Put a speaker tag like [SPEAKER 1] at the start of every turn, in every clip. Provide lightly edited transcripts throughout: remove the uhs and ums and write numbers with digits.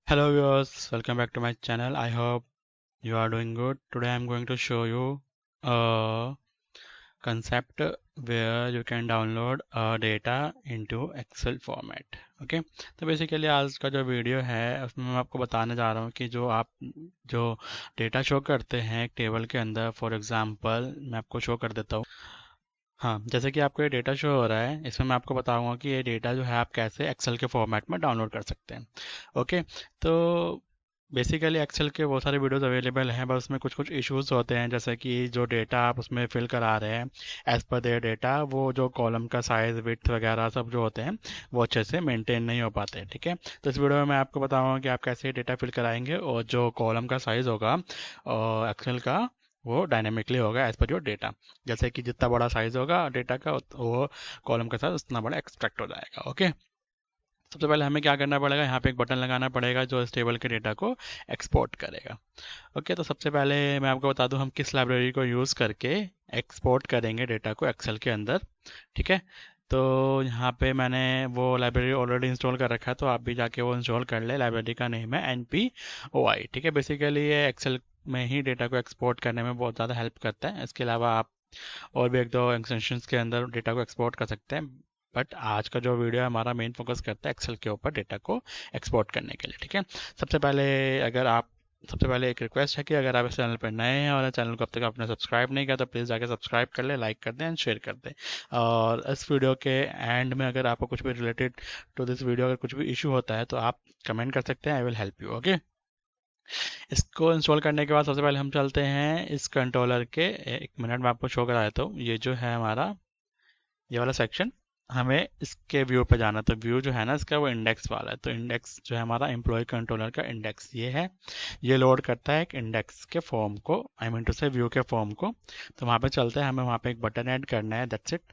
[SPEAKER 1] Hello viewers, welcome back to my channel. I hope you are doing good. Today I'm going to show you a concept where you can download data into Excel format. Okay तो basically आज का जो video है उसमें मैं आपको बताने जा रहा हूँ कि जो डेटा शो करते हैं एक टेबल के अंदर। फॉर एग्जांपल मैं आपको शो कर देता हूँ। हाँ, जैसे कि आपको ये डेटा शो हो रहा है, इसमें मैं आपको बताऊंगा कि ये डेटा जो है आप कैसे एक्सेल के फॉर्मेट में डाउनलोड कर सकते हैं। ओके, तो बेसिकली एक्सेल के बहुत सारे वीडियोस अवेलेबल हैं, बस उसमें कुछ कुछ इश्यूज होते हैं, जैसे कि जो डेटा आप उसमें फिल करा रहे हैं एज पर देयर डेटा, वो जो कॉलम का साइज विड्थ वगैरह सब जो होते हैं वो अच्छे से मेंटेन नहीं हो पाते। ठीक है, तो इस वीडियो में मैं आपको बताऊंगा कि आप कैसे डेटा फिल कराएंगे और जो कॉलम का साइज होगा एक्सेल का वो डायनेमिकली होगा एज पर योर डेटा। जैसे कि जितना बड़ा साइज होगा डेटा का वो कॉलम का साइज उतना बड़ा एक्सट्रैक्ट हो जाएगा। ओके, सबसे पहले हमें क्या करना पड़ेगा, यहाँ पे एक बटन लगाना पड़ेगा जो इस टेबल के डेटा को एक्सपोर्ट करेगा। ओके, तो सबसे पहले मैं आपको बता दूं हम किस लाइब्रेरी को यूज़ करके एक्सपोर्ट करेंगे डेटा को एक्सेल के अंदर। ठीक है, तो यहाँ पे मैंने वो लाइब्रेरी ऑलरेडी इंस्टॉल कर रखा है, तो आप भी जाके वो इंस्टॉल कर ले। लाइब्रेरी का नेम है NPOI। ठीक है, बेसिकली ये एक्सेल में ही डेटा को एक्सपोर्ट करने में बहुत ज़्यादा हेल्प करता है। इसके अलावा आप और भी एक दो एक्सटेंशंस के अंदर डेटा को एक्सपोर्ट कर सकते हैं, बट आज का जो वीडियो है हमारा मेन फोकस करता है एक्सेल के ऊपर डेटा को एक्सपोर्ट करने के लिए। ठीक है, सबसे पहले अगर आप सबसे पहले एक रिक्वेस्ट है कि अगर आप इस चैनल पर नए हैं और चैनल को अब तक आपने सब्सक्राइब नहीं किया तो प्लीज़ जाके सब्सक्राइब कर ले, लाइक कर दें एंड शेयर कर दें। और इस वीडियो के एंड में अगर आपको कुछ भी रिलेटेड टू दिस वीडियो अगर कुछ भी इशू होता है तो आप कमेंट कर सकते हैं, आई विल हेल्प यू। ओके, इसको इंस्टॉल करने के बाद सबसे पहले हम चलते हैं इस कंट्रोलर के, एक मिनट में आपको शो करा देता हूँ। ये जो है हमारा ये वाला सेक्शन, हमें इसके व्यू पे जाना है। तो व्यू जो है ना इसका वो इंडेक्स वाला है, तो इंडेक्स जो है हमारा एम्प्लॉय कंट्रोलर का इंडेक्स ये है। ये लोड करता है एक इंडेक्स के फॉर्म को, आई मीन टू से व्यू के फॉर्म को। तो वहाँ पे चलते हैं, हमें वहाँ पे एक बटन ऐड करना है, दैट्स इट।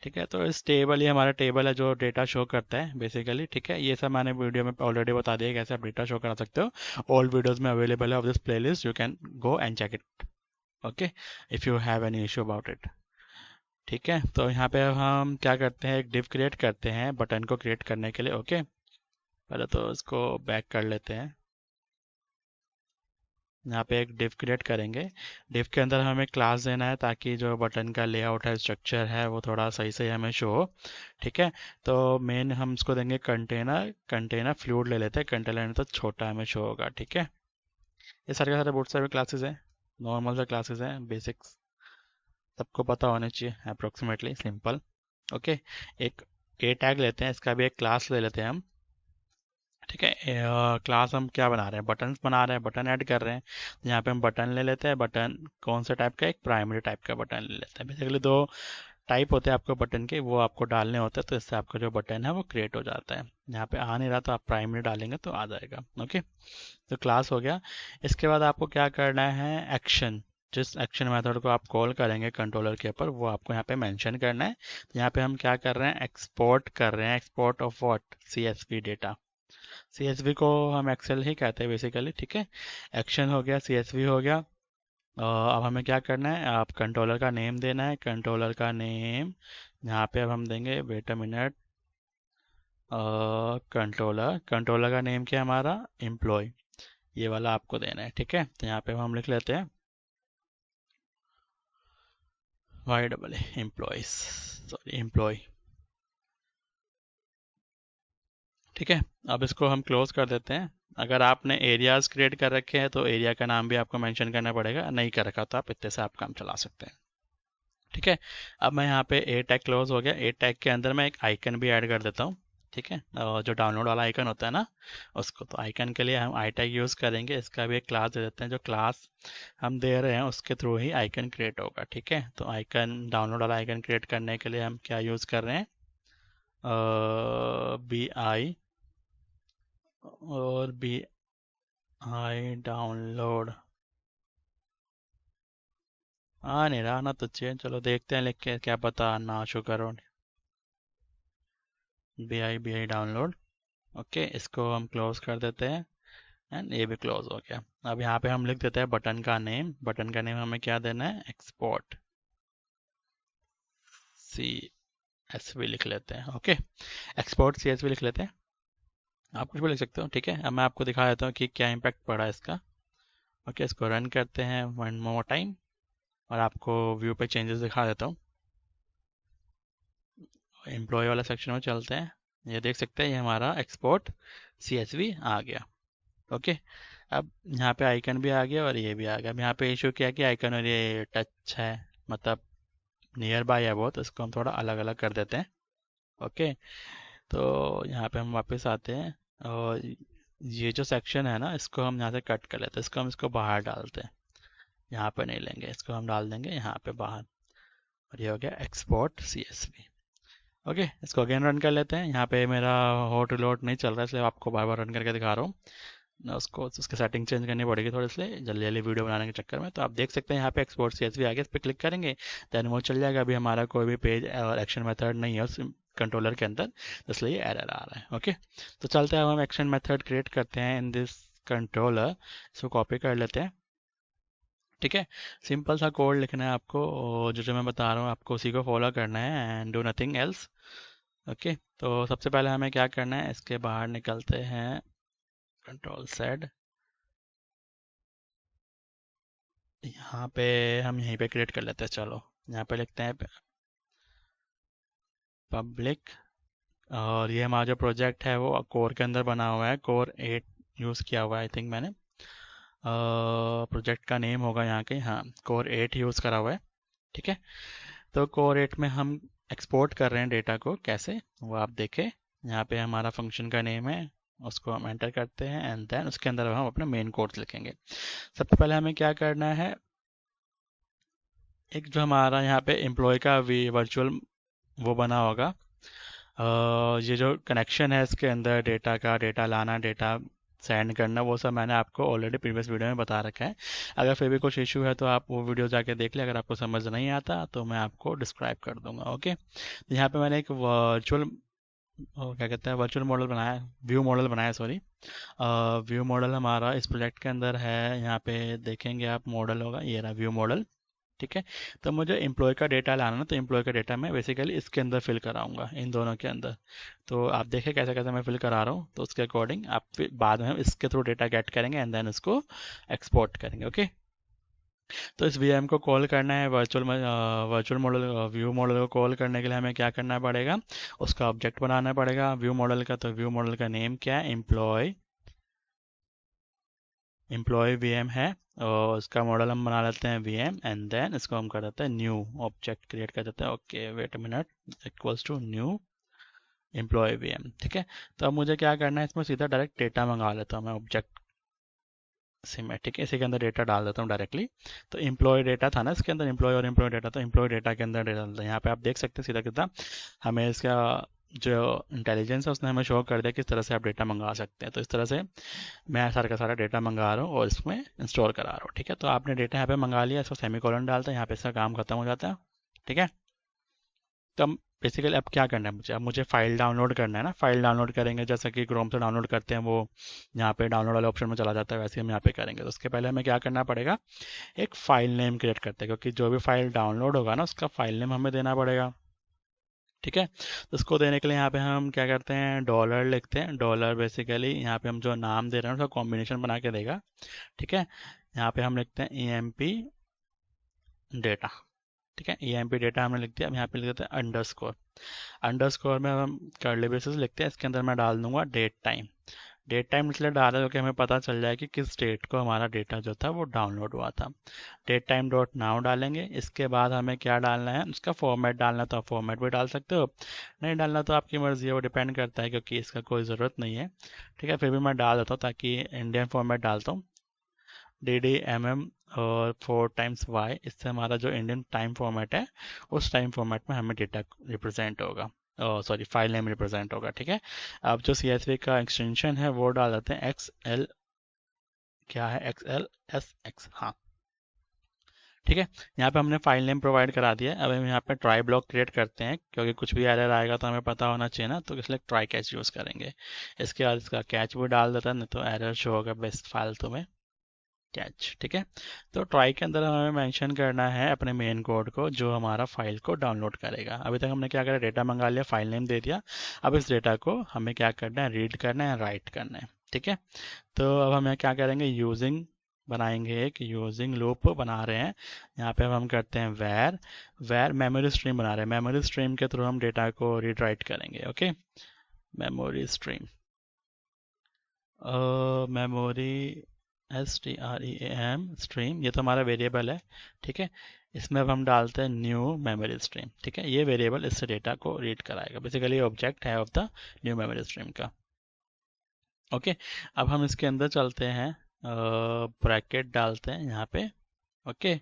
[SPEAKER 1] ठीक है, तो इस टेबल, ये हमारा टेबल है जो डेटा शो करता है बेसिकली। ठीक है, ये सब मैंने वीडियो में ऑलरेडी बता दिया कैसे आप डेटा शो करा सकते हो। ऑल वीडियोस में अवेलेबल है of this playlist, you can go and check it. Okay, if you have any issue about it. ठीक है, तो यहाँ पे अब हम क्या करते हैं, एक डिव क्रिएट करते हैं बटन को क्रिएट करने के लिए। ओके, पहले तो इसको बैक कर लेते हैं। यहाँ पे एक डिव क्रिएट करेंगे। डिव के अंदर हमें क्लास देना है ताकि जो बटन का लेआउट है, स्ट्रक्चर है, वो थोड़ा सही से हमें शो हो। ठीक है, तो मेन हम इसको देंगे कंटेनर। कंटेनर फ्लूइड ले लेते हैं, कंटेनर तो छोटा हमें शो होगा। ठीक है, ये सारे के सारे बहुत सारे क्लासेस हैं, नॉर्मल से क्लासेस हैं, बेसिक्स सबको पता होने चाहिए, अप्रोक्सीमेटली सिंपल। ओके, एक ए टैग लेते हैं, इसका भी एक क्लास ले लेते हैं हम। ठीक है, क्लास हम क्या बना रहे हैं, बटन्स बना रहे हैं, बटन ऐड कर रहे हैं। यहाँ पे हम बटन ले लेते हैं। बटन कौन सा टाइप का, एक प्राइमरी टाइप का बटन ले लेते हैं। बेसिकली दो टाइप होते हैं आपको बटन के, वो आपको डालने होते हैं, तो इससे आपका जो बटन है वो क्रिएट हो जाता है। यहाँ पे आ नहीं रहा तो आप प्राइमरी डालेंगे तो आ जाएगा। ओके, तो क्लास हो गया। इसके बाद आपको क्या करना है, एक्शन। जिस एक्शन मेथड को आप कॉल करेंगे कंट्रोलर के ऊपर वो आपको यहाँ पे मेंशन करना है। तो यहाँ पे हम क्या कर रहे हैं, एक्सपोर्ट कर रहे हैं। Export of what, CSV data. CSV को हम एक्सेल ही कहते हैं बेसिकली। ठीक है, एक्शन हो गया, CSV हो गया। अब हमें क्या करना है, आप कंट्रोलर का नेम देना है। कंट्रोलर का नेम यहाँ पे अब हम देंगे, wait a minute, controller, controller का नेम क्या है हमारा, एम्प्लॉय, ये वाला आपको देना है। ठीक है, तो यहाँ पे हम लिख लेते हैं YAA एम्प्लॉयज, सॉरी एम्प्लॉय। ठीक है, अब इसको हम क्लोज कर देते हैं। अगर आपने एरियाज क्रिएट कर रखे हैं तो एरिया का नाम भी आपको मेंशन करना पड़ेगा, नहीं कर रखा तो आप इतने से आप काम चला सकते हैं। ठीक है, अब मैं यहाँ पे ए टैग क्लोज हो गया। ए टैग के अंदर मैं एक आइकन भी ऐड कर देता हूँ। ठीक है, और जो डाउनलोड वाला आइकन होता है ना उसको, तो आइकन के लिए हम आई टैग यूज़ करेंगे। इसका भी एक क्लास दे देते हैं, जो क्लास हम दे रहे हैं उसके थ्रू ही आइकन क्रिएट होगा। ठीक है, तो आइकन, डाउनलोड वाला आइकन क्रिएट करने के लिए हम क्या यूज़ कर रहे हैं, BI, और BI डाउनलोड। आ नहीं रहा ना तो चेंज, चलो देखते हैं लिख के, क्या पता ना शो करो। BI download. ओके, इसको हम क्लोज कर देते हैं एंड ये भी क्लोज हो गया। अब यहाँ पे हम लिख देते हैं बटन का नेम। बटन का नेम हमें क्या देना है, एक्सपोर्ट CSV लिख लेते हैं। ओके, एक्सपोर्ट CSV लिख लेते हैं। आप कुछ भी लिख सकते हो, ठीक है। अब मैं आपको दिखा देता हूँ कि क्या इम्पैक्ट पड़ा है इसका। ओके, इसको रन करते हैं वन मोर टाइम और आपको व्यू पे चेंजेस दिखा देता हूँ। एम्प्लॉय वाला सेक्शन में चलते हैं। ये देख सकते हैं, ये हमारा एक्सपोर्ट CSV आ गया। ओके, अब यहाँ पे आइकन भी आ गया और ये भी आ गया। अब यहाँ पे इशू क्या है कि आइकन और ये टच है, मतलब नियर बाय है बहुत, इसको हम थोड़ा अलग अलग कर देते हैं। ओके, तो यहाँ पे हम वापस आते हैं और ये जो सेक्शन है ना, इसको हम यहाँ से कट कर लेते हैं। इसको बाहर डालते हैं, यहाँ पे नहीं लेंगे, इसको हम डाल देंगे यहाँ पे बाहर। और ये हो गया एक्सपोर्ट CSV। ओके, इसको अगेन रन कर लेते हैं। यहाँ पे मेरा हॉट रिलोड नहीं चल रहा है, इसलिए आपको बार बार रन करके दिखा रहा हूँ। ना उसको उसकी सेटिंग चेंज करनी पड़ेगी थोड़ी, इसलिए जल्दी जल्दी वीडियो बनाने के चक्कर में। तो आप देख सकते हैं यहाँ पे एक्सपोर्ट CSV आ गया, इस पर क्लिक करेंगे देन वो चल जाएगा। अभी हमारा कोई भी पेज और एक्शन मेथड नहीं है उस कंट्रोलर के अंदर, इसलिए एरर आ रहा है। ओके, तो चलते हैं, अब हम एक्शन मेथड क्रिएट करते हैं इन दिस कंट्रोलर। इसको कॉपी कर लेते हैं, ठीक है। सिंपल सा कोड लिखना है आपको, और जो जो मैं बता रहा हूँ आपको उसी को फॉलो करना है and do nothing else. Okay, तो सबसे पहले हमें क्या करना है, इसके बाहर निकलते हैं, कंट्रोल सेड, यहाँ पे हम यहीं पे क्रिएट कर लेते हैं। चलो यहाँ पे लिखते हैं पब्लिक, और ये हमारा जो प्रोजेक्ट है वो कोर के अंदर बना हुआ है, कोर 8 यूज़ किया हुआ है आई थिंक मैंने। प्रोजेक्ट का नेम होगा यहाँ के, हाँ कोर 8 यूज़ करा हुआ है, ठीक है। तो कोर 8 में हम एक्सपोर्ट कर रहे हैं डेटा को, कैसे वो आप देखें। यहाँ पे हमारा फंक्शन का नेम है, उसको हम एंटर करते हैं एंड देन उसके अंदर हम अपना मेन कोड्स लिखेंगे। सबसे पहले हमें क्या करना है, एक जो हमारा यहाँ पे एम्प्लॉय का वर्चुअल वो बना होगा, ये जो कनेक्शन है इसके अंदर डेटा का, डेटा लाना, डेटा सेंड करना, वो सब मैंने आपको ऑलरेडी प्रीवियस वीडियो में बता रखा है। अगर फिर भी कुछ इशू है तो आप वो वीडियो जाके देख ले, अगर आपको समझ नहीं आता तो मैं आपको डिस्क्राइब कर दूंगा। ओके, तो यहाँ पे मैंने एक वर्चुअल क्या कहते हैं वर्चुअल मॉडल बनाया, व्यू मॉडल बनाया, सॉरी। व्यू मॉडल हमारा इस प्रोजेक्ट के अंदर है, यहाँ पे देखेंगे आप मॉडल होगा, ये रहा व्यू मॉडल, ठीक है। तो मुझे एम्प्लॉय का डेटा लाना है, तो एम्प्लॉय का डेटा मैं बेसिकली इसके अंदर फिल कराऊंगा, इन दोनों के अंदर। तो आप देखें कैसे कैसे मैं फिल करा रहा हूँ, तो उसके अकॉर्डिंग आप फिर बाद में हम इसके थ्रू डेटा गेट करेंगे एंड देन उसको एक्सपोर्ट करेंगे। ओके, तो इस VM को कॉल करना है, वर्चुअल मॉडल व्यू मॉडल को कॉल करने के लिए हमें क्या करना पड़ेगा, उसका ऑब्जेक्ट बनाना पड़ेगा व्यू मॉडल का। तो व्यू मॉडल का नेम क्या है, एम्प्लॉय VM है, और उसका मॉडल हम बना लेते हैं VM एंड देन इसको हम कर देते हैं न्यू ऑब्जेक्ट क्रिएट कर देते हैं। Okay wait a minute, equals to new employ VM, ठीक है। तो अब मुझे क्या करना है, इसमें सीधा डायरेक्ट डेटा मंगा लेता हूँ मैं ऑब्जेक्ट से मैं, ठीक है। इसी के अंदर डेटा डाल देता हूँ डायरेक्टली। तो एम्प्लॉय डेटा था ना इसके अंदर, एम्प्लॉय और एम्प्लॉय डेटा, तो एम्प्लॉय डेटा के अंदर डेटा डालता है। यहाँ पे आप देख सकते हैं सीधा कितना हमें इसका जो इंटेलिजेंस है उसने हमें शो कर दिया किस तरह से आप डेटा मंगा सकते हैं। तो इस तरह से मैं सारा का सारा डेटा मंगा रहा हूँ और इसमें इंस्टॉल करा रहा हूँ, ठीक है। तो आपने डेटा यहाँ पे मंगा लिया, इसको सेमीकोलन डालते हैं, यहाँ पे इसका काम खत्म हो जाता है, ठीक है। तो अब बेसिकली अब क्या करना है मुझे, अब मुझे फाइल डाउनलोड करना है ना। फाइल डाउनलोड करेंगे जैसा कि क्रोम से डाउनलोड करते हैं, वो यहाँ पे डाउनलोड वाले ऑप्शन में चला जाता है, वैसे हम यहाँ पे करेंगे। तो उसके पहले हमें क्या करना पड़ेगा, एक फाइल नेम क्रिएट करते हैं, क्योंकि जो भी फाइल डाउनलोड होगा ना उसका फाइल नेम हमें देना पड़ेगा, ठीक है। तो उसको देने के लिए यहाँ पे हम क्या करते हैं, डॉलर लिखते हैं। डॉलर बेसिकली यहाँ पे हम जो नाम दे रहे हैं उसका कॉम्बिनेशन बना के देगा, ठीक है। यहाँ पे हम लिखते हैं EMP डेटा, ठीक है। EMP डेटा हमने लिख दिया। अब यहाँ पे लिख देते हैं अंडरस्कोर। अंडरस्कोर में हम कर्ली ब्रेसेस लिखते हैं, इसके अंदर मैं डाल दूंगा डेट टाइम। डेट टाइम इसलिए डाला क्योंकि हमें पता चल जाए कि किस डेट को हमारा डेटा जो था वो डाउनलोड हुआ था। डेट टाइम डॉट नाउ डालेंगे। इसके बाद हमें क्या डालना है, उसका फॉर्मेट डालना है, तो आप फॉर्मेट भी डाल सकते हो, नहीं डालना तो आपकी मर्जी है, वो डिपेंड करता है, क्योंकि इसका कोई ज़रूरत नहीं है, ठीक है। फिर भी मैं डाल देता हूँ ताकि इंडियन फॉर्मेट डालता हूँ, DDMM और 4 टाइम्स Y, इससे हमारा जो इंडियन टाइम फॉर्मेट है उस टाइम फॉर्मेट में हमें डेटा रिप्रेजेंट होगा, सॉरी फाइल नेम रिप्रेजेंट होगा, ठीक है। अब जो CSV का एक्सटेंशन है वो डाल देते हैं XL, क्या है XLSX, हाँ, ठीक है। यहाँ पे हमने फाइल नेम प्रोवाइड करा दिया है। अब हम यहाँ पे ट्राई ब्लॉक क्रिएट करते हैं, क्योंकि कुछ भी एरर आएगा तो हमें पता होना चाहिए ना, तो इसलिए ट्राई कैच यूज़ करेंगे। इसके बाद इसका कैच भी डाल देता है, नहीं तो एरर शो होगा बेस्ट फालतू में, कैच। ठीक है, तो ट्राई के अंदर हमें मेंशन करना है अपने मेन कोड को जो हमारा फाइल को डाउनलोड करेगा। अभी तक हमने क्या करा, डेटा मंगा लिया, फाइल नेम दे दिया। अब इस डेटा को हमें क्या करना है, रीड करना है, राइट करना है। ठीक है, तो अब हम यहाँ क्या करेंगे, यूजिंग बनाएंगे, एक यूजिंग लूप बना रहे हैं। यहाँ पे अब हम करते हैं वेर, वेर मेमोरी स्ट्रीम बना रहे हैं, मेमोरी स्ट्रीम के थ्रू हम डेटा को रीड राइट करेंगे। Okay, memory stream, memory STREAM stream, ये तो हमारा वेरिएबल है। ठीक है, इसमें अब हम डालते हैं न्यू मेमोरी स्ट्रीम। ठीक है, ये वेरिएबल इससे डेटा को रीड कराएगा, बेसिकली ऑब्जेक्ट है of the new memory stream का। ओके, अब हम इसके अंदर चलते हैं, ब्रैकेट डालते हैं यहाँ पे। ओके,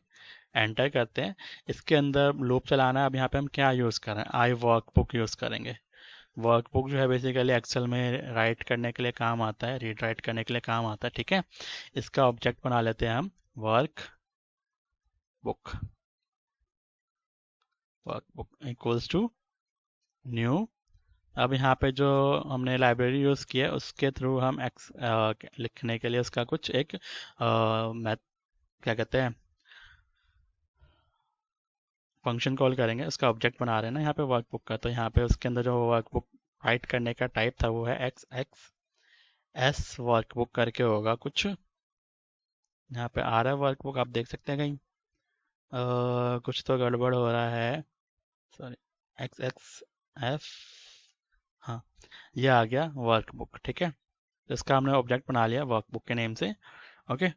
[SPEAKER 1] एंटर करते हैं। इसके अंदर लूप चलाना है। अब यहाँ पे हम क्या यूज़ कर रहे हैं, आई वर्कबुक यूज़ करेंगे। वर्कबुक जो है बेसिकली एक्सेल में राइट करने के लिए काम आता है, रीड राइट करने के लिए काम आता है। ठीक है, इसका ऑब्जेक्ट बना लेते हैं हम workbook, workbook equals to new. अब यहाँ पे जो हमने लाइब्रेरी यूज़ की है उसके थ्रू हम लिखने के लिए उसका कुछ एक मैथ क्या कहते हैं, फंक्शन कॉल करेंगे। उसका ऑब्जेक्ट बना रहे हैं ना यहाँ पे वर्कबुक का, तो यहाँ पे उसके अंदर जो वर्कबुक राइट करने का टाइप था वो है XXS वर्कबुक करके होगा कुछ। यहाँ पे आ रहा है वर्कबुक, आप देख सकते हैं कहीं कुछ तो गड़बड़ हो रहा है, सॉरी, XXF, हाँ ये आ गया वर्कबुक। ठीक है, तो इसका हमने ऑब्जेक्ट बना लिया वर्कबुक के नेम से। ओके,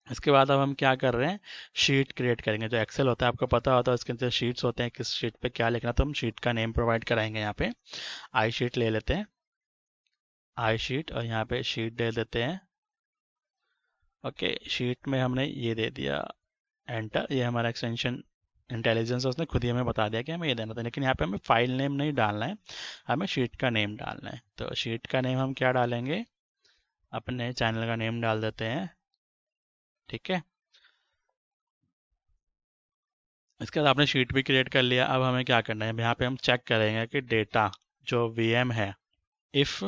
[SPEAKER 1] इसके बाद अब हम क्या कर रहे हैं, शीट क्रिएट करेंगे। जो एक्सेल होता है आपको पता होता है, उसके अंदर शीट्स होते हैं, किस शीट पे क्या लिखना, तो हम शीट का नेम प्रोवाइड कराएंगे। यहाँ पे आई शीट ले लेते हैं, आई शीट, और यहाँ पे शीट दे देते हैं। ओके, शीट में हमने ये दे दिया एंटर, ये हमारा एक्सटेंशन इंटेलिजेंस उसने खुद ही हमें बता दिया कि हमें ये देना था, लेकिन यहाँ पे हमें फाइल नेम नहीं डालना है, हमें शीट का नेम डालना है। तो शीट का नेम हम क्या डालेंगे, अपने चैनल का नेम डाल देते हैं। ठीक है, इसके बाद आपने शीट भी क्रिएट कर लिया। अब हमें क्या करना है, यहाँ पे हम चेक करेंगे कि डेटा जो VM है, if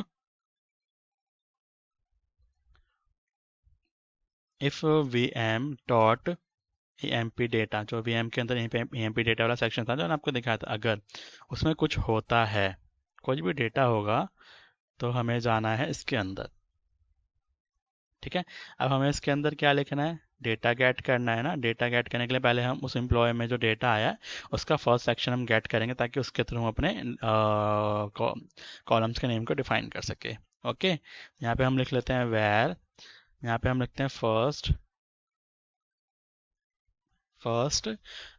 [SPEAKER 1] VM dot EMP data, जो VM के अंदर EMP डेटा वाला सेक्शन था जो मैंने आपको दिखाया था, अगर उसमें कुछ होता है, कोई भी डेटा होगा, तो हमें जाना है इसके अंदर। ठीक है, अब हमें इसके अंदर क्या लिखना है, डेटा गेट करना है ना। डेटा गेट करने के लिए पहले हम उस एम्प्लॉय में जो डेटा आया है उसका फर्स्ट सेक्शन हम गेट करेंगे, ताकि उसके थ्रू हम अपने कॉलम्स के नेम को डिफाइन कर सके। ओके, यहाँ पे हम लिख लेते हैं वेर, यहाँ पे हम लिखते हैं फर्स्ट,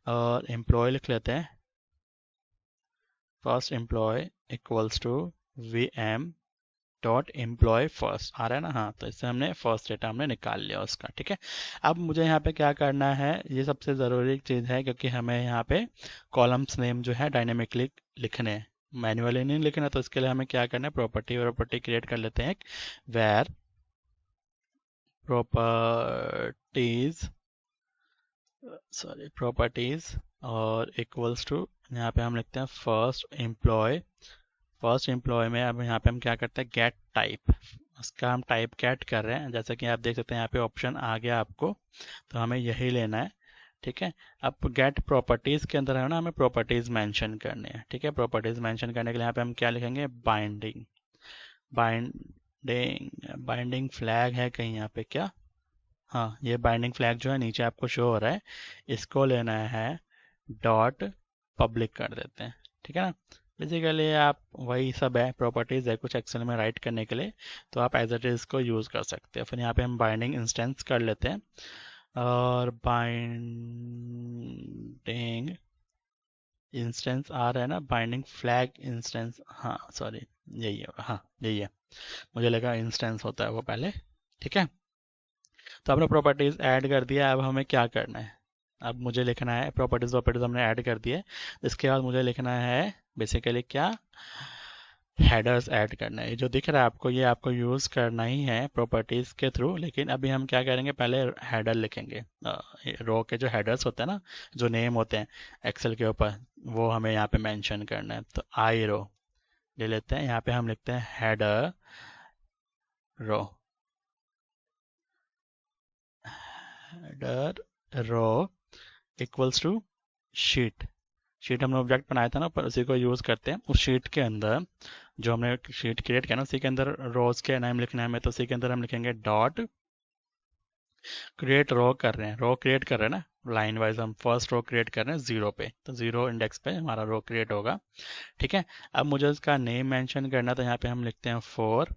[SPEAKER 1] और एम्प्लॉय लिख लेते हैं, first employ equals to VM dot employ first, आ रहा है ना, हाँ, तो इससे हमने फर्स्ट डेटा हमने निकाल लिया उसका। ठीक है, अब मुझे यहाँ पे क्या करना है, ये सबसे ज़रूरी चीज़ है, क्योंकि हमें यहाँ पे कॉलम्स नेम जो है डायनेमिकली लिखने हैं, मैन्युअली नहीं लिखना। तो इसके लिए हमें क्या करना है, प्रॉपर्टी क्रिएट कर लेते हैं एक, वेर प्रॉपर्टीज, प्रॉपर्टीज, और इक्वल्स टू, यहाँ पे हम लिखते हैं फर्स्ट एम्प्लॉय। फर्स्ट एम्प्लॉय में अब यहाँ पे हम क्या करते हैं, गेट टाइप, उसका हम टाइप गेट कर रहे हैं। जैसे कि आप देख सकते हैं यहाँ पे ऑप्शन आ गया आपको, तो हमें यही लेना है। ठीक है, अब गेट प्रॉपर्टीज के अंदर है ना, हमें प्रॉपर्टीज मेंशन करनी है। ठीक है, प्रॉपर्टीज मेंशन करने के लिए यहाँ पे हम क्या लिखेंगे, बाइंडिंग, बाइंडिंग फ्लैग है कहीं यहाँ पे क्या, हाँ ये बाइंडिंग फ्लैग जो है नीचे आपको शो हो रहा है, इसको लेना है, डॉट पब्लिक कर देते हैं। ठीक है ना, बेसिकली आप वही सब है, प्रॉपर्टीज है कुछ एक्सेल में राइट करने के लिए, तो आप एज इट इज को यूज़ कर सकते हैं। फिर यहाँ पे हम बाइंडिंग इंस्टेंस कर लेते हैं, और बाइंडिंग इंस्टेंस आ रहा है ना, बाइंडिंग फ्लैग इंस्टेंस, हाँ सॉरी, यही है, हाँ यही है, मुझे लगा इंस्टेंस होता है वो पहले। ठीक है, तो आपने प्रॉपर्टीज ऐड कर दिया। अब हमें क्या करना है, अब मुझे लिखना है, प्रॉपर्टीज हमने ऐड कर दिए, इसके बाद मुझे लिखना है बेसिकली क्या, हेडर्स ऐड करना है। ये जो दिख रहा है आपको, ये आपको यूज़ करना ही है प्रॉपर्टीज के थ्रू, लेकिन अभी हम क्या करेंगे, पहले हेडर लिखेंगे। रो के जो हेडर्स होते हैं ना, जो नेम होते हैं एक्सेल के ऊपर, वो हमें यहाँ पे मेंशन करना है। तो आई रो ले लेते हैं, यहाँ पे हम लिखते हैं header row, header row equals to sheet. Sheet हमने ऑब्जेक्ट बनाया था ना, पर उसी को यूज करते हैं। उस शीट के अंदर जो हमने शीट क्रिएट किया ना, उसी के अंदर रोज के नाम लिखना है हमें, तो उसी के अंदर हम लिखेंगे डॉट क्रिएट रो कर रहे हैं, रो क्रिएट कर रहे हैं ना, लाइन वाइज हम फर्स्ट रो क्रिएट कर रहे हैं 0 पे, तो 0 इंडेक्स पे हमारा रो क्रिएट होगा। ठीक है, अब मुझे उसका नेम मेंशन करना, तो यहाँ पे हम लिखते हैं 4।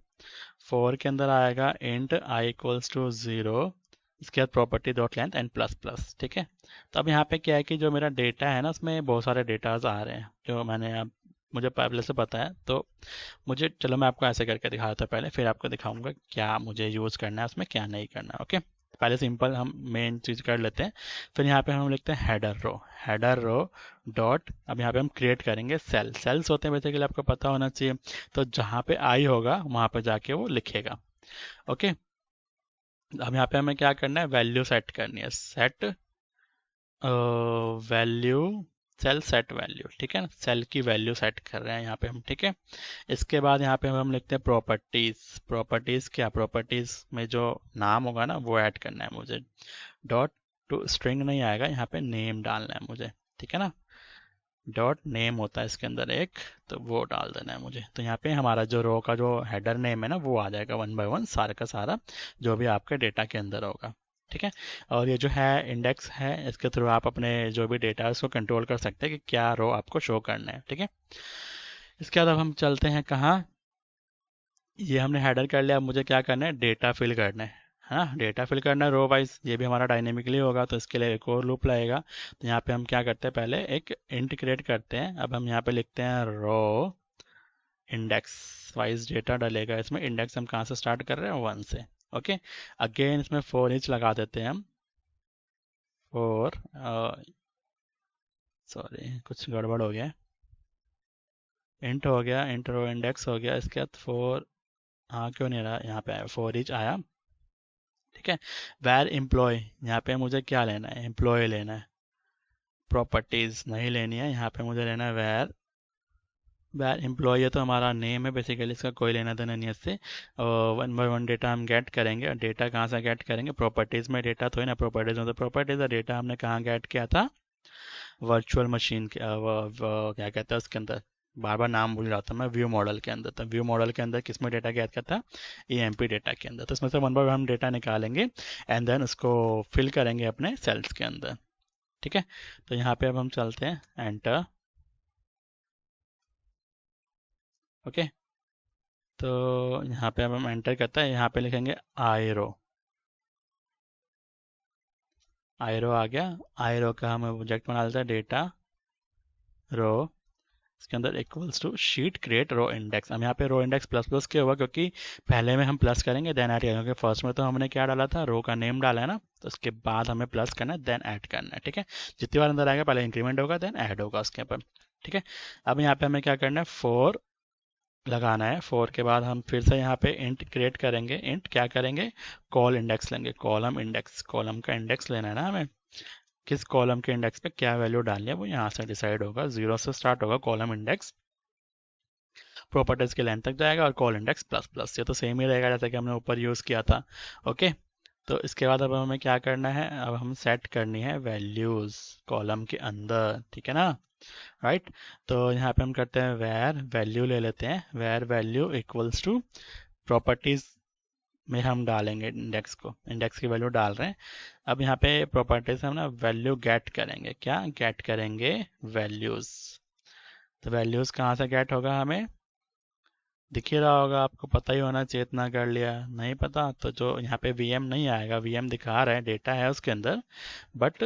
[SPEAKER 1] 4 के अंदर आएगा इंट आई इक्वल्स टू 0, इसके बाद property dot length and plus plus. ठीक है, तो अब यहाँ पे क्या है कि जो मेरा डेटा है ना, उसमें बहुत सारे डेटाज आ रहे हैं जो मैंने अब मुझे पहले से पता है, तो मुझे चलो मैं आपको ऐसे करके दिखाता हूँ पहले, फिर आपको दिखाऊंगा क्या मुझे यूज़ करना है उसमें, क्या नहीं करना है। ओके, पहले सिंपल हम मेन चीज़ कर लेते हैं, फिर यहाँ पे हम लिखते हैं header row. Header row dot, अब यहाँ पे हम क्रिएट करेंगे सेल। सेल्स होते हैं बेसिकली, आपको पता होना चाहिए, तो जहाँ पे आई होगा वहाँ पे जाके वो लिखेगा। ओके, अब यहाँ पे हमें क्या करना है, वैल्यू सेट करनी है। Set value, cell set value. ठीक है ना, सेल की वैल्यू सेट कर रहे हैं यहाँ पे हम। ठीक है, इसके बाद यहाँ पे हम लिखते हैं प्रॉपर्टीज। प्रॉपर्टीज क्या, प्रॉपर्टीज में जो नाम होगा ना वो ऐड करना है मुझे। डॉट टू स्ट्रिंग नहीं आएगा, यहाँ पे नेम डालना है मुझे। ठीक है ना, डॉट नेम होता है इसके अंदर एक, तो वो डाल देना है मुझे। तो यहाँ पे हमारा जो रो का जो हेडर नेम है ना, वो आ जाएगा 1 बाय 1 सारा का सारा, जो भी आपके डेटा के अंदर होगा। ठीक है, और ये जो है इंडेक्स है, इसके थ्रू आप अपने जो भी डेटा है उसको कंट्रोल कर सकते हैं कि क्या रो आपको शो करना है। ठीक है, इसके बाद अब हम चलते हैं कहाँ, ये हमने हेडर कर लिया, अब मुझे क्या करना है, डेटा फिल करना है ना, डेटा फिल करना है रो वाइज। ये भी हमारा डायनेमिकली होगा, तो इसके लिए एक और लूप लगेगा। तो यहाँ पे हम क्या करते हैं, पहले एक इंट क्रिएट करते हैं। अब हम यहाँ पे लिखते हैं रो इंडेक्स वाइज डेटा डलेगा इसमें। इंडेक्स हम कहाँ से स्टार्ट कर रहे हैं, 1 से। ओके, अगेन इसमें फॉर ईच लगा देते हैं हम। फॉर, सॉरी कुछ गड़बड़ हो गया, इंट हो गया, इंट रो इंडेक्स हो गया, इसके बाद फॉर, हाँ क्यों नहीं रहा, यहाँ पे आया फॉर ईच आया। ठीक है, वैर एम्प्लॉय, यहाँ पे मुझे क्या लेना है, एम्प्लॉय लेना है, प्रॉपर्टीज नहीं लेनी है। यहाँ पे मुझे लेना है वैर, वैर एम्प्लॉय, ये तो हमारा नेम है बेसिकली, इसका कोई लेना देना नहीं है इससे। 1 बाय 1 डेटा हम गेट करेंगे। डेटा कहाँ से गेट करेंगे, प्रॉपर्टीज में डेटा तो है ना, प्रॉपर्टीज में, तो प्रॉपर्टीज का डेटा हमने कहाँ गेट किया था, वर्चुअल मशीन के क्या कहते हैं उसके अंदर, बार बार नाम भूल रहा था मैं, व्यू मॉडल के अंदर। तो व्यू मॉडल के अंदर किस में डेटा गेट करता है, EMP डेटा के अंदर। तो इसमें से 1 बाय 1 हम डेटा निकालेंगे एंड देन उसको फिल करेंगे अपने सेल्स के अंदर। ठीक है, तो यहाँ पे अब हम चलते हैं एंटर। ओके, तो यहाँ पे अब हम एंटर करते हैं, यहाँ पे लिखेंगे आयरो। आयरो आ गया, आयरो का हम प्रोजेक्ट बना लेते हैं, डेटा रो, इसके अंदर equals to sheet create row index. हम यहाँ पे रो इंडेक्स प्लस प्लस क्यों हुआ, क्योंकि पहले में हम प्लस करेंगे देन ऐड करेंगे, क्योंकि फर्स्ट में तो हमने क्या डाला था, रो का नेम डाला है ना, तो उसके बाद हमें प्लस करना है देन ऐड करना है। ठीक है, जितनी बार अंदर आएगा पहले इंक्रीमेंट होगा देन ऐड होगा उसके ऊपर। ठीक है, अब यहाँ पे हमें क्या करना है, 4 लगाना है। 4 के बाद हम फिर से यहाँ पे इंट क्रिएट करेंगे। इंट क्या करेंगे, कॉल इंडेक्स लेंगे, कॉलम इंडेक्स, कॉलम का इंडेक्स लेना है ना हमें, किस कॉलम के इंडेक्स पे क्या वैल्यू डालनी है वो यहाँ से डिसाइड होगा। 0 से स्टार्ट होगा कॉलम इंडेक्स, प्रॉपर्टीज के लेंथ तक जाएगा, और कॉल इंडेक्स प्लस प्लस, ये तो सेम ही रहेगा जैसा कि हमने ऊपर यूज़ किया था। ओके, तो इसके बाद अब हमें क्या करना है, अब हम सेट करनी है वैल्यूज कॉलम के अंदर। ठीक है ना, राइट। तो यहाँ पे हम करते हैं वेर वैल्यू ले लेते हैं, var value equals to properties में हम डालेंगे इंडेक्स को, इंडेक्स की वैल्यू डाल रहे हैं। अब यहाँ पे प्रॉपर्टीज हम ना वैल्यू गेट करेंगे, क्या गेट करेंगे, वैल्यूज। तो वैल्यूज कहाँ से गेट होगा, हमें दिख ही रहा होगा, आपको पता ही होना चाहिए, इतना कर लिया। नहीं पता तो जो यहाँ पे VM नहीं आएगा, VM दिखा रहा है, डेटा है उसके अंदर, बट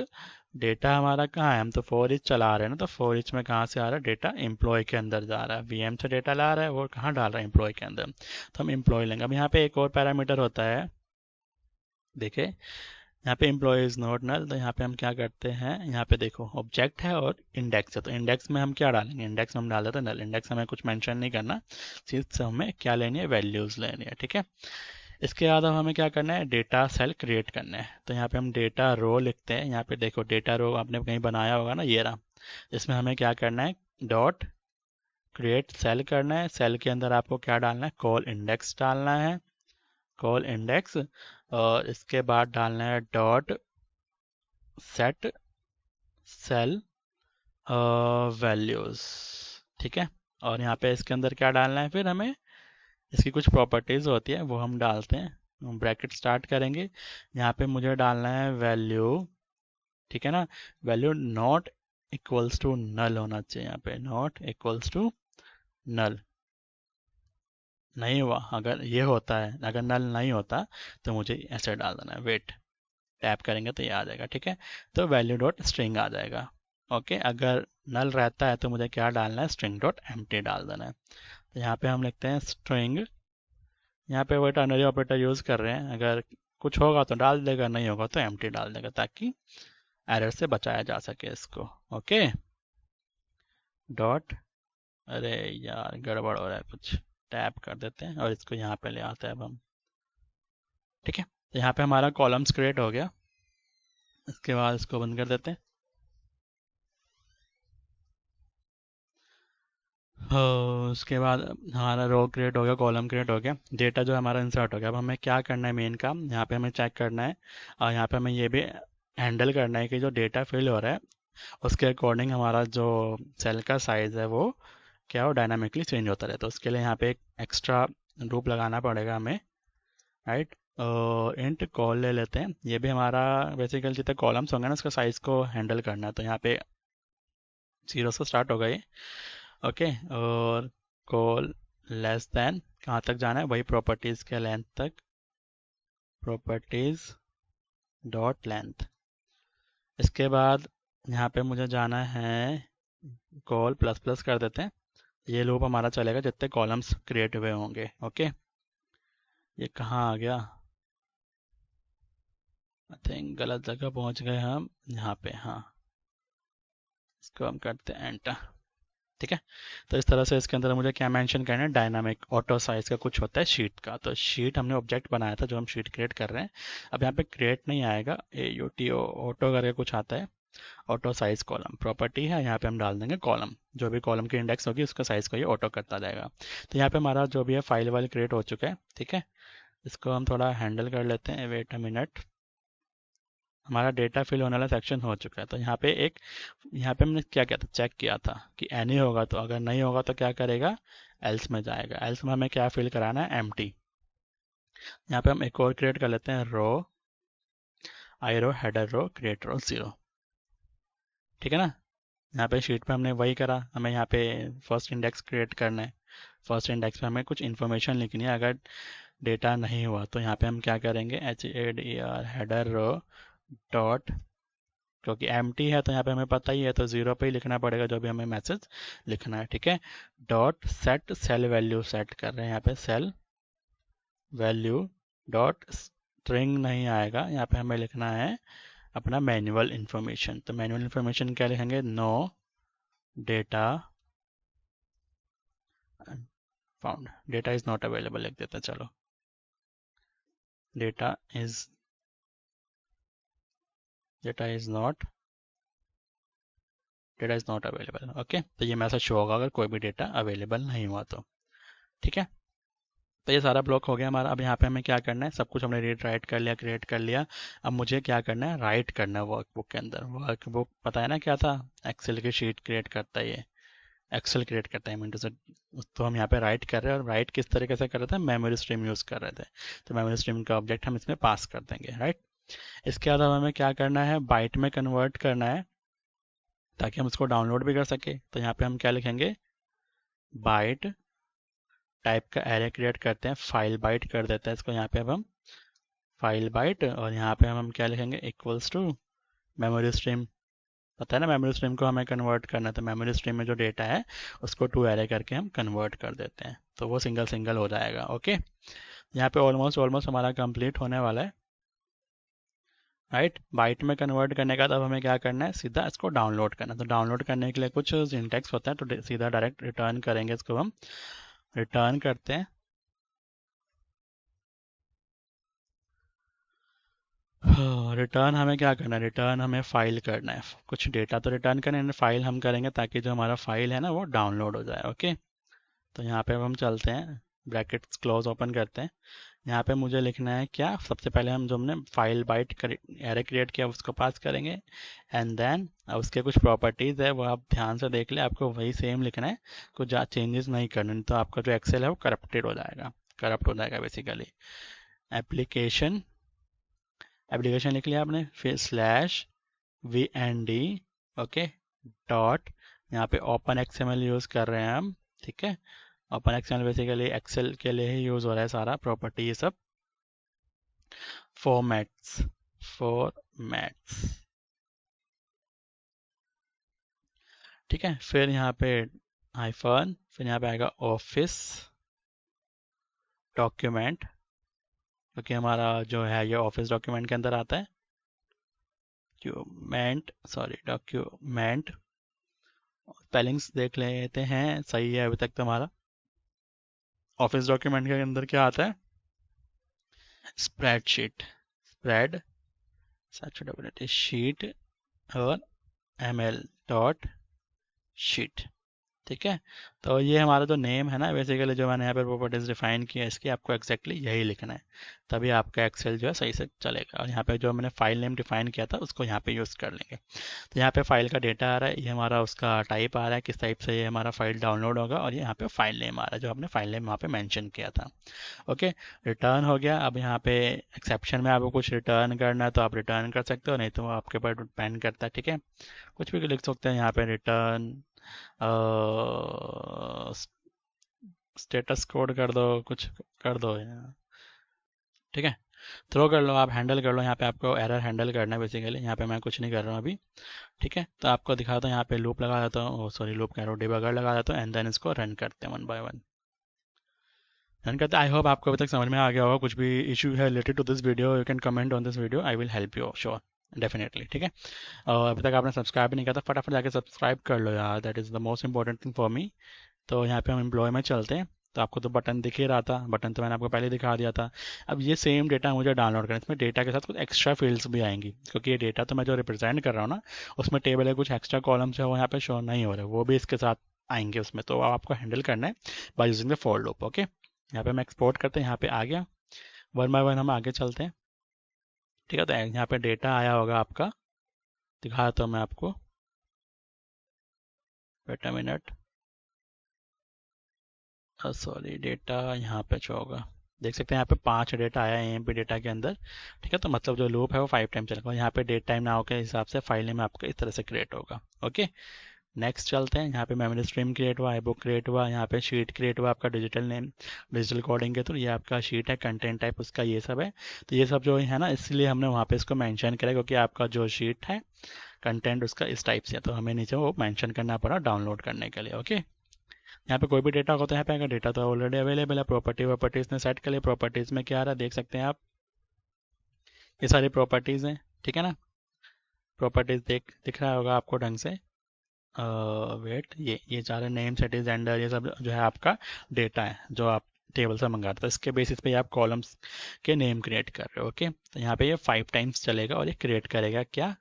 [SPEAKER 1] डेटा हमारा कहाँ है, हम तो फॉर ईच चला रहे हैं ना, तो फॉर ईच में कहाँ से आ रहा है डेटा, एम्प्लॉय के अंदर जा रहा है। VM से डेटा ला रहा है, वो कहाँ डाल रहा है, एम्प्लॉय के अंदर, तो हम एम्प्लॉय लेंगे। अब यहाँ पे एक और पैरामीटर होता है, देखे यहाँ पे एम्प्लॉय इज नॉट नल, तो यहाँ पे हम क्या करते हैं, यहाँ पे देखो ऑब्जेक्ट है और इंडेक्स है, तो इंडेक्स में हम क्या डालेंगे, इंडेक्स में हम डाल देते हैं नल। इंडेक्स हमें कुछ मेंशन नहीं करना, सिर्फ हमें क्या लेनी है, वैल्यूज लेनी है। ठीक है, इसके बाद अब हमें क्या करना है, डेटा सेल क्रिएट करना है। तो यहाँ पे हम डेटा रो लिखते हैं, यहाँ पे देखो डेटा रो आपने कहीं बनाया होगा ना, ये रहा। इसमें हमें क्या करना है, डॉट क्रिएट सेल करना है। सेल के अंदर आपको क्या डालना है, कॉल इंडेक्स डालना है, कॉल इंडेक्स, और इसके बाद डालना है डॉट सेट सेल वैल्यूज, ठीक है। और यहाँ पे इसके अंदर क्या डालना है, फिर हमें इसकी कुछ प्रॉपर्टीज होती है वो हम डालते हैं। ब्रैकेट स्टार्ट करेंगे, यहाँ पे मुझे डालना है वैल्यू, ठीक है ना। Value not equals to null होना चाहिए, यहाँ पे नॉट इक्वल्स टू नल नहीं हुआ, अगर ये होता है, अगर नल नहीं होता तो मुझे ऐसे डाल देना है, वेट टैप करेंगे तो ये आ जाएगा, ठीक है। तो वैल्यू डॉट स्ट्रिंग आ जाएगा। ओके, अगर नल रहता है तो मुझे क्या डालना है, स्ट्रिंग डॉट एम्प्टी डाल देना है। तो यहाँ पे हम लिखते हैं स्ट्रिंग, यहाँ पे वो टर्नरी ऑपरेटर यूज कर रहे हैं, अगर कुछ होगा तो डाल देगा, नहीं होगा तो एम्प्टी डाल देगा, ताकि एरर से बचाया जा सके इसको। ओके, डॉट, अरे यार गड़बड़ हो रहा है कुछ, टैप कर देते हैं और इसको यहाँ पे ले आते हैं अब हम, ठीक है। तो यहाँ पे हमारा कॉलम्स क्रिएट हो गया, इसके बाद इसको बंद कर देते हैं। उसके बाद हमारा रो क्रिएट हो गया, कॉलम क्रिएट हो गया, डेटा जो हमारा इंसर्ट हो गया। अब हमें क्या करना है, मेन काम यहाँ पे हमें चेक करना है, और यहाँ पे हमें ये भी हैंडल करना है कि जो डेटा फिल हो रहा है उसके अकॉर्डिंग हमारा जो सेल का साइज है वो क्या हो, डायनामिकली चेंज होता रहे। तो उसके लिए यहाँ पे एक एक्स्ट्रा लूप लगाना पड़ेगा हमें, राइट। इंट कॉल ले लेते हैं, ये भी हमारा बेसिकली जितने कॉलम्स होंगे ना उसका साइज को हैंडल करना है। तो यहाँ पे 0 से स्टार्ट होगा ये, ओके। और कॉल लेस देन कहाँ तक जाना है, वही प्रॉपर्टीज के लेंथ तक, प्रॉपर्टीज डॉट लेंथ। इसके बाद यहाँ पे मुझे जाना है, कॉल प्लस प्लस कर देते हैं, ये लूप हमारा चलेगा जितने कॉलम्स क्रिएट हुए होंगे। ओके, ये कहाँ आ गया, आई थिंक गलत जगह पहुँच गए हम, यहाँ पे, हाँ। इसको हम करते हैं एंटर, ठीक है। तो इस तरह से इसके अंदर मुझे क्या मेंशन करना है, डायनामिक ऑटो साइज का कुछ होता है शीट का। तो शीट हमने ऑब्जेक्ट बनाया था जो हम शीट क्रिएट कर रहे हैं। अब यहाँ पे क्रिएट नहीं आएगा, AUTO ऑटो करके कुछ आता है, ऑटो साइज कॉलम प्रॉपर्टी है, यहाँ पे हम डाल देंगे कॉलम, जो भी कॉलम की इंडेक्स होगी उसका साइज को ये ऑटो करता जाएगा। तो यहाँ पे हमारा जो भी है फाइल वाइल क्रिएट हो चुका है, ठीक है। इसको हम थोड़ा हैंडल कर लेते हैं, वेट अ मिनट। हमारा डेटा फिल होने वाला सेक्शन हो चुका है। तो यहाँ पे एक, यहाँ पे हमने क्या किया था, चेक किया था कि एनी होगा तो, अगर नहीं होगा तो क्या करेगा, एल्स में जाएगा। एल्स में हमें क्या फिल कराना है, एम्प्टी। यहाँ पे हम एक और क्रिएट कर लेते हैं, रो, आई रो, हेडर रो, क्रिएट रो 0, ठीक है ना। यहाँ पे शीट पे हमने वही करा, हमें यहाँ पे फर्स्ट इंडेक्स क्रिएट करना है। फर्स्ट इंडेक्स पे हमें कुछ इन्फॉर्मेशन लिखनी है, अगर डेटा नहीं हुआ तो यहाँ पे हम क्या करेंगे, HADR हेडर रो डॉट, क्योंकि एम्प्टी है तो यहाँ पे हमें पता ही है तो 0 पे ही लिखना पड़ेगा जो भी हमें मैसेज लिखना है, ठीक है। Dot set cell value set कर रहे हैं, यहाँ पे सेल वैल्यू डॉट स्ट्रिंग नहीं आएगा, यहाँ पे हमें लिखना है अपना मैनुअल इंफॉर्मेशन। तो मैनुअल इंफॉर्मेशन क्या लिखेंगे, no data found, data is not available लिख देते हैं, चलो data is, data is not, data is not available, okay. तो ये मैसेज शो होगा अगर कोई भी डेटा अवेलेबल नहीं हुआ तो, ठीक है। तो ये सारा ब्लॉक हो गया हमारा। अब यहाँ पे हमें क्या करना है, सब कुछ हमने रीड राइट कर लिया, क्रिएट कर लिया। अब मुझे क्या करना है, राइट करना है वर्कबुक के अंदर। वर्कबुक पता है ना क्या था, एक्सेल की शीट क्रिएट करता है ये, एक्सेल क्रिएट करता है विंडोज से। तो हम यहाँ पे राइट कर रहे हैं, और राइट किस तरीके से कर रहे थे, मेमोरी स्ट्रीम यूज़ कर रहे थे। तो मेमोरी स्ट्रीम का ऑब्जेक्ट हम इसमें पास कर देंगे, राइट। इसके बाद अब हमें क्या करना है, बाइट में कन्वर्ट करना है ताकि हम उसको डाउनलोड भी कर सके। तो यहाँ पे हम क्या लिखेंगे, बाइट टाइप का एरे क्रिएट करते हैं, फाइल बाइट कर देते हैं इसको यहाँ पे। अब हम फाइल बाइट, और यहाँ पे हम क्या लिखेंगे, इक्वल्स टू मेमोरी स्ट्रीम। पता है ना मेमोरी स्ट्रीम को हमें कन्वर्ट करना है, तो मेमोरी स्ट्रीम में जो डेटा है उसको 2 एरे करके हम कन्वर्ट कर देते हैं, तो वो सिंगल सिंगल हो जाएगा। ओके, यहाँ पे ऑलमोस्ट ऑलमोस्ट हमारा कंप्लीट होने वाला है, राइट। बाइट में कन्वर्ट करने का, तब हमें क्या करना है, सीधा इसको डाउनलोड करना है। तो डाउनलोड करने के लिए कुछ सिंटैक्स होता है, तो सीधा डायरेक्ट रिटर्न करेंगे, इसको हम रिटर्न करते हैं। रिटर्न हमें क्या करना है, रिटर्न हमें फाइल करना है, कुछ डेटा तो रिटर्न करें, फाइल हम करेंगे ताकि जो हमारा फाइल है ना वो डाउनलोड हो जाए। ओके, तो यहाँ पे अब हम चलते हैं, ब्रैकेट्स क्लोज ओपन करते हैं, यहाँ पे मुझे लिखना है क्या, सबसे पहले हम जो हमने फाइल बाइट एरे क्रिएट किया उसको पास करेंगे, एंड देन उसके कुछ प्रॉपर्टीज है वो आप ध्यान से देख ले, आपको वही सेम लिखना है, कुछ ज़्यादा चेंजेस नहीं करने, तो आपका जो एक्सेल है वो करप्टेड हो जाएगा, करप्ट हो जाएगा बेसिकली। एप्लीकेशन, एप्लीकेशन लिख लिया आपने, फिर स्लैश VND, ओके, डॉट, यहाँ पे ओपन XML यूज़ कर रहे हैं हम, ठीक है। ओपन XML बेसिकली एक्सेल के लिए ही यूज़ हो रहा है सारा प्रॉपर्टी ये सब। फॉर्मेट्स, फॉर्मेट्स, ठीक है। फिर यहाँ पे हाइफन, फिर यहाँ पे आएगा ऑफिस डॉक्यूमेंट, क्योंकि हमारा जो है ये ऑफिस डॉक्यूमेंट के अंदर आता है। डॉक्यूमेंट, सॉरी डॉक्यूमेंट, स्पेलिंग्स देख लेते हैं, सही है अभी तक तो हमारा। ऑफिस डॉक्यूमेंट के अंदर क्या आता है, स्प्रेडशीट, स्प्रेड शीट, और ML डॉट शीट, ठीक है। तो ये हमारा जो नेम है ना, बेसिकली जो मैंने यहाँ पे प्रॉपर्टीज डिफाइन किया है इसकी, आपको एक्जैक्टली यही लिखना है, तभी आपका एक्सेल जो है सही से चलेगा। और यहाँ पे जो मैंने फाइल नेम डिफाइन किया था उसको यहाँ पे यूज़ कर लेंगे। तो यहाँ पे फाइल का डेटा आ रहा है, ये हमारा उसका टाइप आ रहा है, किस टाइप से ये हमारा फाइल डाउनलोड होगा, और ये यहाँ पे फाइल नेम आ रहा है जो हमने फाइल नेम वहाँ पे मेंशन किया था। ओके, रिटर्न हो गया। अब यहाँ पे एक्सेप्शन में आपको कुछ रिटर्न करना है तो आप रिटर्न कर सकते हो, नहीं तो वो आपके ऊपर डिपेंड करता है, ठीक है। कुछ भी लिख सकते हैं यहाँ पे, रिटर्न स्टेटस कोड कर दो, कुछ कर दो यहाँ, ठीक है। थ्रो कर लो, आप हैंडल कर लो, यहाँ पे आपको एरर हैंडल करना है बेसिकली, यहाँ पे मैं कुछ नहीं कर रहा हूँ अभी, ठीक है। तो आपको दिखाता हूँ, यहाँ पे लूप लगा देता हूँ, सॉरी लूप कह रहा हूँ, डिबगर लगा देता हूँ, एंड देन इसको रन करते हैं वन बाय वन, रन करते हैं। आई होप आपको अभी तक समझ में आ गया होगा। कुछ भी इशू है related to this video, you can comment on this video, I will help you sure, definitely, ठीक है। और अभी तक आपने सब्सक्राइब भी नहीं किया था, फटाफट जाके सब्सक्राइब कर लो यार, that is the most important thing for me. तो यहाँ पे हम एम्प्लॉय में चलते हैं, तो आपको तो बटन दिख ही रहा था, बटन तो मैंने आपको पहले दिखा दिया था। अब ये सेम डेटा मुझे डाउनलोड करना है, इसमें डेटा के साथ कुछ एक्स्ट्रा फील्ड्स भी आएंगी, क्योंकि ये डेटा तो मैं जो रिप्रेजेंट कर रहा हूँ ना, उसमें टेबल है, कुछ एक्स्ट्रा कॉलम्स है वो यहाँ पे शो नहीं हो रहे, वो भी इसके साथ आएंगे उसमें, तो आपको हैंडल करना है by using the for loop, okay. यहाँ पे हम एक्सपोर्ट करते हैं, यहाँ पे आ गया, वन बाय वन हम आगे चलते हैं, ठीक है। तो यहाँ पे डेटा आया होगा आपका, दिखाता हूँ मैं आपको, wait a minute, sorry data यहाँ पे शो होगा, देख सकते हैं यहाँ पे 5 डेटा आया है एम पी डेटा के अंदर, ठीक है। तो मतलब जो लूप है वो 5 टाइम चलेगा, यहाँ पे डेट टाइम नाउ के हिसाब से फाइल नेम आपका इस तरह से क्रिएट होगा, ओके। नेक्स्ट चलते हैं, यहाँ पे मेमोरी स्ट्रीम क्रिएट हुआ, आई बुक क्रिएट हुआ, यहाँ पे शीट क्रिएट हुआ आपका डिजिटल नेम, डिजिटल कोडिंग के थ्रू, ये आपका शीट है, कंटेंट टाइप उसका ये सब है। तो ये सब जो है ना, इसलिए हमने वहाँ पे इसको मेंशन करा, क्योंकि आपका जो शीट है कंटेंट उसका इस टाइप से है, तो हमें नीचे वो मेंशन करना पड़ा डाउनलोड करने के लिए, ओके। यहाँ पे कोई भी डेटा होता है, यहाँ पे अगर डेटा तो ऑलरेडी अवेलेबल है, प्रॉपर्टीज ने सेट कर लिया, प्रॉपर्टीज में क्या आ रहा है देख सकते हैं आप, ये सारी प्रॉपर्टीज हैं, ठीक है ना। प्रॉपर्टीज दिख रहा होगा आपको ढंग से, वेट, ये सारे नेम सिटी जेंडर ये सब जो है आपका डेटा है जो आप टेबल से मंगा रहे हो, तो इसके बेसिस पे आप कॉलम्स के नेम क्रिएट कर रहे हो, ओके। तो यहाँ पे ये 5 टाइम्स चलेगा और ये क्रिएट करेगा क्या,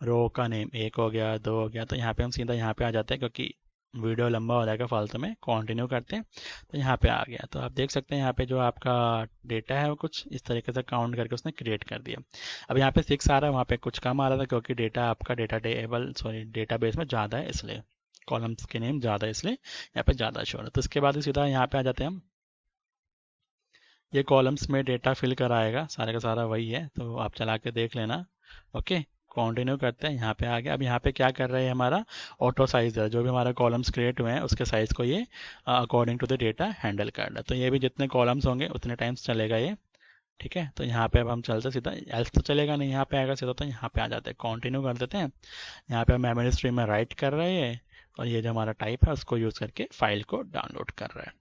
[SPEAKER 1] रो का नेम, 1 हो गया, 2 हो गया। तो यहाँ पे हम सीधा यहाँ पे आ जाते हैं, क्योंकि वीडियो लंबा हो जाएगा फालतू में, कंटिन्यू करते हैं। तो यहाँ पे आ गया, तो आप देख सकते हैं यहाँ पे जो आपका डेटा है वो कुछ इस तरीके से काउंट करके उसने क्रिएट कर दिया। अब यहाँ पे 6 आ रहा है, वहाँ पे कुछ कम आ रहा था, क्योंकि डेटा आपका data table sorry data base में ज़्यादा है, इसलिए कॉलम्स के नेम ज़्यादा है, इसलिए यहाँ पे ज़्यादा शो है। तो इसके बाद सीधा यहाँ पे आ जाते हैं हम, ये कॉलम्स में डेटा फिल कराएगा, सारे का सारा वही है, तो आप चला के देख लेना, ओके। कंटिन्यू करते हैं, यहाँ पे आ गया। अब यहाँ पे क्या कर रहे हैं, हमारा ऑटो साइज है, जो भी हमारा कॉलम्स क्रिएट हुए हैं उसके साइज को ये according to the data handle कर रहा है। तो ये भी जितने कॉलम्स होंगे उतने टाइम्स चलेगा ये, ठीक है। तो यहाँ पे अब हम चलते सीधा, एल्स तो चलेगा नहीं, यहाँ पे आएगा सीधा, तो यहाँ पे आ जाते हैं, कंटिन्यू कर देते हैं। यहाँ पे हम मेमोरी स्ट्रीम में राइट कर रहे हैं, और ये जो हमारा टाइप है उसको यूज़ करके फाइल को डाउनलोड कर रहा है,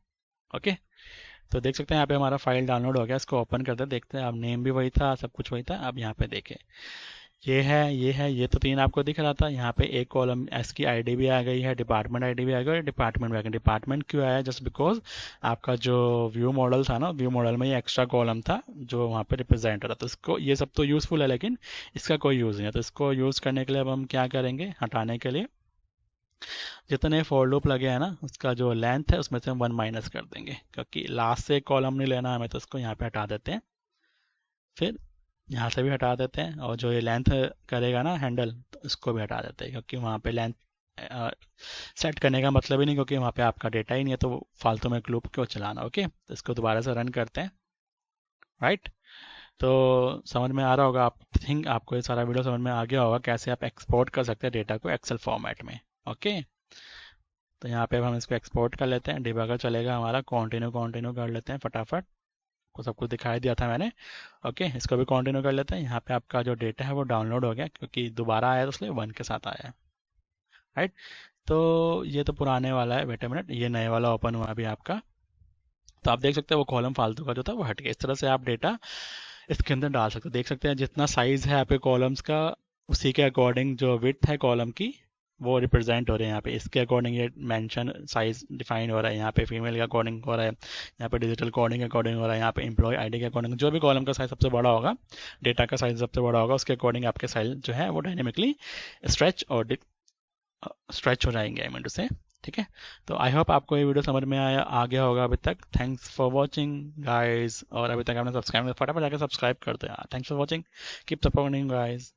[SPEAKER 1] ओके। तो देख सकते हैं यहाँ पे हमारा फाइल डाउनलोड हो गया, इसको ओपन करते हैं, देखते हैं। अब नेम भी वही था, सब कुछ वही था। अब यहाँ पे देखें, ये तो 3 आपको दिख रहा था, यहाँ पे एक कॉलम एस की आईडी भी आ गई है, डिपार्टमेंट आईडी भी आ गई, और डिपार्टमेंट भी आ गया। डिपार्टमेंट क्यों आया, जस्ट बिकॉज आपका जो व्यू मॉडल था ना, व्यू मॉडल में ये एक्स्ट्रा कॉलम था जो वहाँ पे रिप्रेजेंट हो रहा था, तो इसको ये सब तो यूज़फुल है, लेकिन इसका कोई यूज़ नहीं है। तो इसको यूज़ करने के लिए अब हम क्या करेंगे, हटाने के लिए जितने फॉर लूप लगे हैं ना उसका जो लेंथ है उसमें से हम 1 माइनस कर देंगे, क्योंकि लास्ट से कॉलम नहीं लेना हमें, तो इसको यहाँ पे हटा देते हैं। फिर यहाँ से भी हटा देते हैं, और जो ये लेंथ करेगा ना हैंडल, तो इसको भी हटा देते हैं, क्योंकि वहाँ पे लेंथ सेट करने का मतलब ही नहीं, क्योंकि वहाँ पे आपका डेटा ही नहीं है, तो फालतू में लूप क्यों चलाना। ओके, तो इसको दोबारा से रन करते हैं। राइट, तो समझ में आ रहा होगा, आप थिंक आपको ये सारा वीडियो समझ में आ गया होगा कैसे आप एक्सपोर्ट कर सकते हैं डेटा को एक्सेल फॉर्मेट में। ओके, तो यहाँ पे अब हम इसको एक्सपोर्ट कर लेते हैं। डिबगर चलेगा हमारा, कंटिन्यू कंटिन्यू कर लेते हैं फटाफट, को सब कुछ दिखाई दिया था मैंने। ओके, इसको भी कंटिन्यू कर लेते हैं। यहाँ पे आपका जो डेटा है वो डाउनलोड हो गया, क्योंकि दोबारा आया तो इसलिए 1 के साथ आया है। राइट, तो ये तो पुराने वाला है, वेट अ मिनट, ये नए वाला ओपन हुआ अभी आपका। तो आप देख सकते हैं वो कॉलम फालतू का जो था वो हट गया। इस तरह से आप डेटा इसके अंदर डाल सकते हो। देख सकते हैं जितना साइज है आपके कॉलम्स का, उसी के अकॉर्डिंग जो विड्थ है कॉलम की वो रिप्रेजेंट हो रहे हैं यहाँ पे। इसके अकॉर्डिंग ये मेंशन साइज डिफाइन हो रहा है, यहाँ पे फीमेल के अकॉर्डिंग हो रहा है, यहाँ पे डिजिटल कोडिंग के अकॉर्डिंग हो रहा है, यहाँ पे एम्प्लॉय आईडी के अकॉर्डिंग, जो भी कॉलम का साइज सबसे बड़ा होगा, डेटा का साइज सबसे बड़ा होगा, उसके अकॉर्डिंग आपके साइज जो है वो डायनेमिकली स्ट्रेच हो जाएंगे, आई मीन टू से। ठीक है, तो आई होप आपको ये वीडियो समझ में आ गया होगा अभी तक। थैंक्स फॉर वॉचिंग गाइज, और अभी तक आपने सब्सक्राइब फटाफट जाकर सब्सक्राइब कर दो यार। Thanks for watching, keep supporting guys.